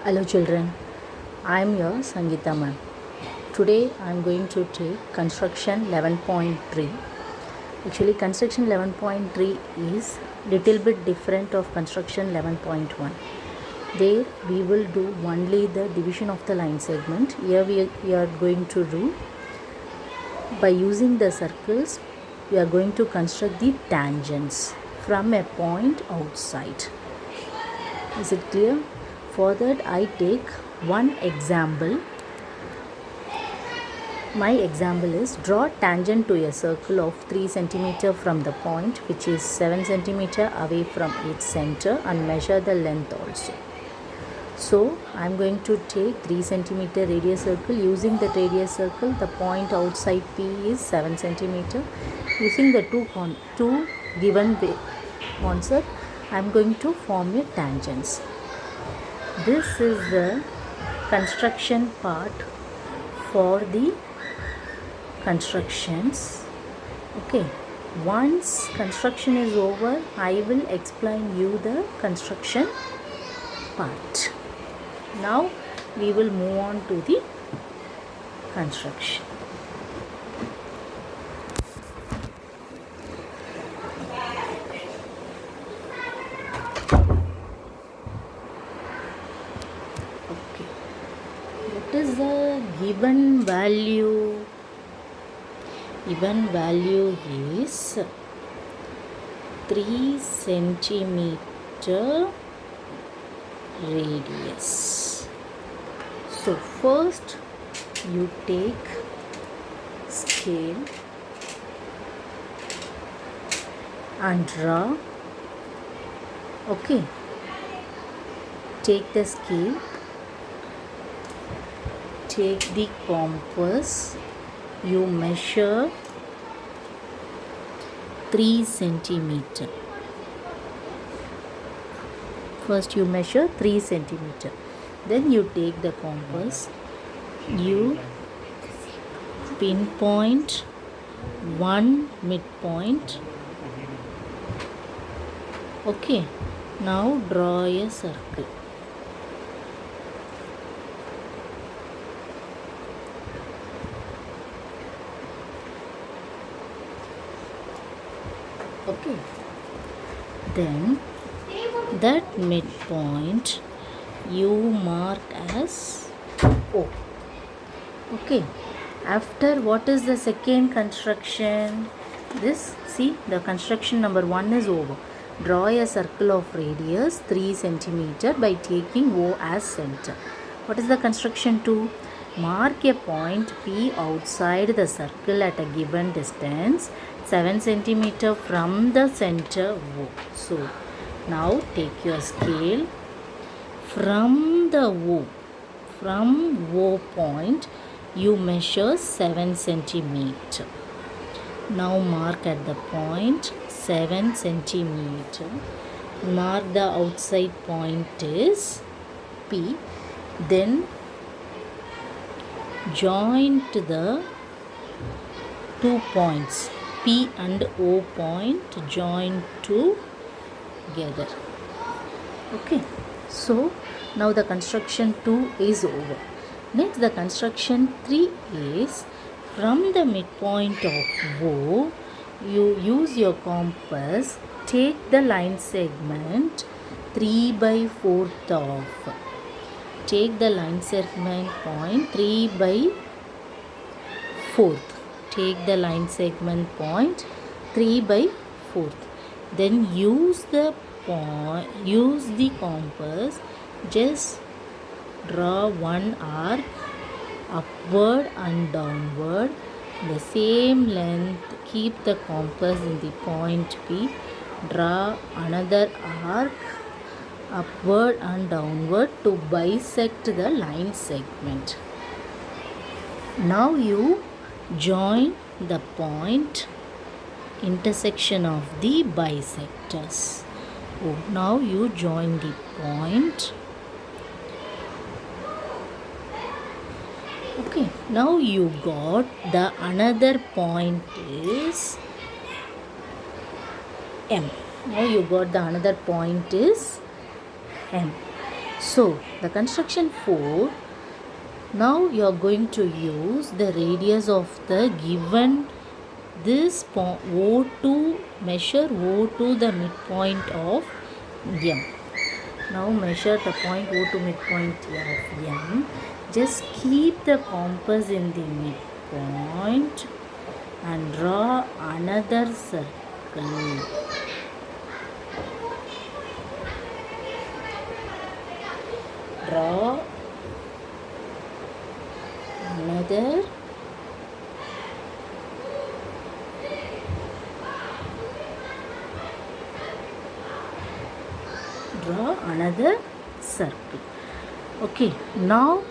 Hello children, I am your Sangeeta ma'am. Today I am going to take construction 11.3. Actually construction 11.3 is little bit different of construction 11.1. There we will do only the division of the line segment. Here we are going to do by using the circles we are going to construct the tangents from a point outside. Is it clear? For that I take one example. My example is draw tangent to a circle of 3 cm from the point which is 7 cm away from its center and measure the length also. So I am going to take 3 cm radius circle. Using that radius circle, the point outside P is 7 cm. Using the two given concept, I am going to form a tangents. This is the construction part for the constructions. Okay, once construction is over, I will explain you the construction part. Now we will move on to the construction. Okay, what is the given value? Given value is 3 centimeter radius. So first you take scale and draw. Okay, take the scale, take the compass, you measure 3 centimeter. First you measure 3 centimeter. Then you take the compass, you pinpoint one midpoint. Okay, now draw a circle. Okay, then that midpoint you mark as O. Okay, after what is the second construction? This, see, the construction number 1 is over. Draw a circle of radius 3 centimeter by taking O as center. What is the construction 2? Mark a point P outside the circle at a given distance 7 centimeter from the center O. So now take your scale from the O. From O point you measure 7 centimeter. Now mark at the point 7 centimeter. Mark the outside point is P. Then join to the 2 points P and O point, join together. Okay, so now the construction 2 is over. Next the construction 3 is from the midpoint of O, you use your compass, take the line segment 3 by 4th of. Take the line segment point 3 by 4th. Take the line segment point 3 by 4th. Then use the compass, just draw one arc upward and downward the same length. Keep the compass in the point P. Draw another arc upward and downward to bisect the line segment. Now you join the point intersection of the bisectors. Oh, now you join the point. Okay, now you got the another point is M. Now you got the another point is M. So the construction 4, now you are going to use the radius of the given this O2, measure O2 the midpoint of M. Now measure the point O2 midpoint of M. Just keep the compass in the midpoint and draw another circle. Draw another circle. Okay, now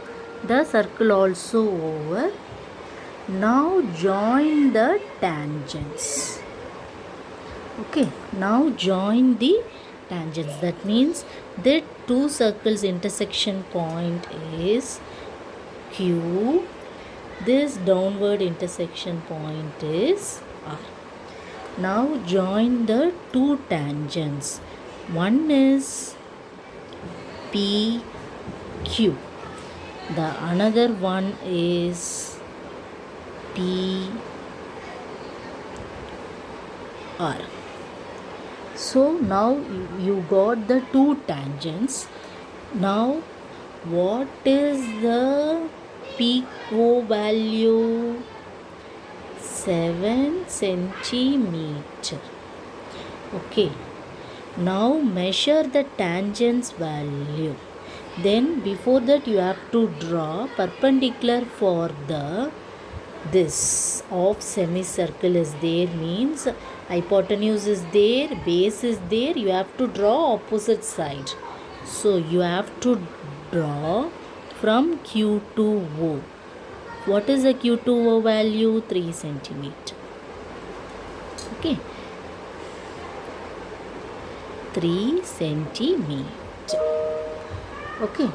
the circle also over. Now join the tangents. Okay, now join the tangents. That means the two circles intersection point is Q. This downward intersection point is R. Now join the two tangents. One is PQ. The another one is PR. So now you got the two tangents. Now what is the peak O value? 7 centimeter. Okay. Now measure the tangents value. Then before that you have to draw perpendicular for the this of semicircle is there, means hypotenuse is there, base is there, you have to draw opposite side. So you have to draw from Q to O. What is the Q to O value? 3 centimeter. Okay, 3 centimeter. Okay,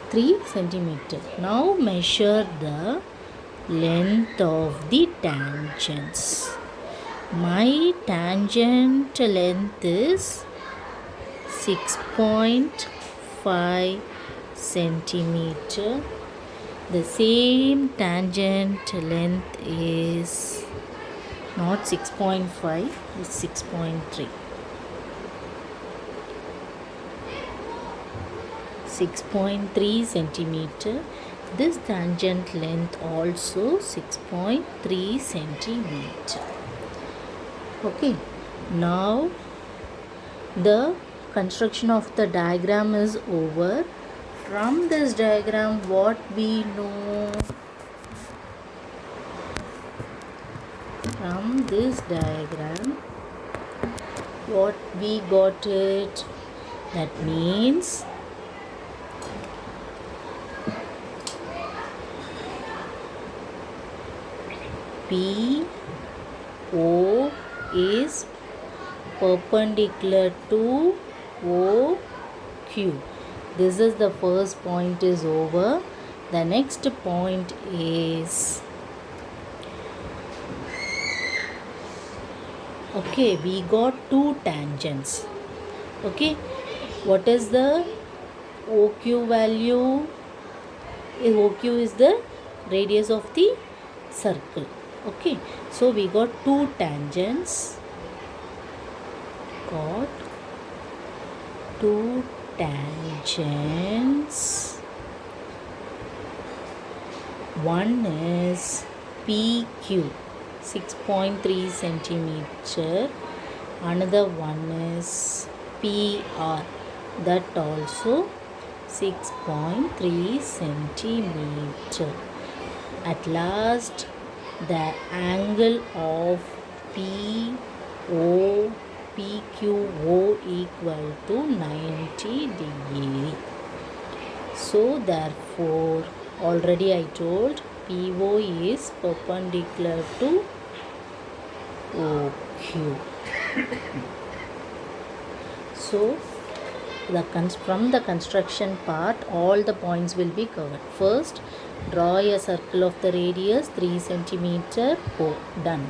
3 centimeter. Now measure the length of the tangents. My tangent length is 6.5 centimeter. The same tangent length is not 6.5, it's 6.3. 6.3 centimeter. This tangent length also 6.3 centimeter. Okay, now the construction of the diagram is over. From this diagram, what we know? From this diagram, what we got it? That means PO is perpendicular to OQ. This is the first point is over. The next point is, okay, we got two tangents. Okay, what is the OQ value? OQ is the radius of the circle. Okay, so we got two tangents. Got two tangents. One is PQ, 6.3 centimeter. Another one is PR, that also 6.3 centimeter. At last, the angle of PQO equal to 90 degree. So therefore, already I told PO is perpendicular to OQ. So from the construction part, all the points will be covered. First, draw a circle of the radius 3 centimeter. O. Done.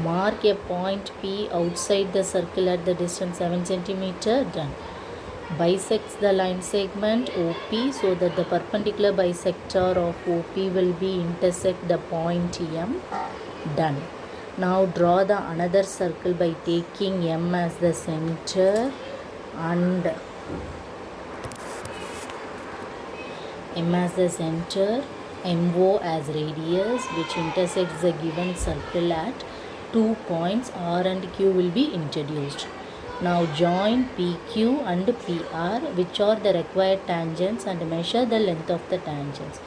Mark a point P outside the circle at the distance 7 centimeter. Done. bisects the line segment OP so that the perpendicular bisector of OP will be intersect the point M. Done. Now draw the another circle by taking M as the center and MO as radius, which intersects the given circle at 2 points R and Q will be introduced. Now join PQ and PR, which are the required tangents, and measure the length of the tangents.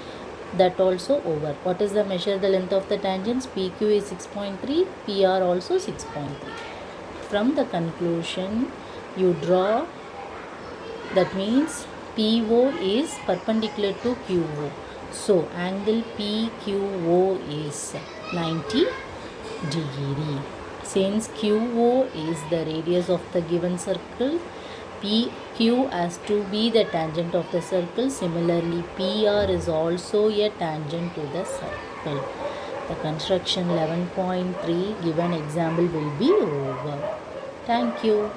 That also over. What is the measure the length of the tangents? PQ is 6.3, PR also 6.3. From the conclusion, you draw, that means PO is perpendicular to QO. So angle PQO is 90 degree. Since QO is the radius of the given circle, PQ has to be the tangent of the circle. Similarly, PR is also a tangent to the circle. The construction 11.3 given example will be over. Thank you.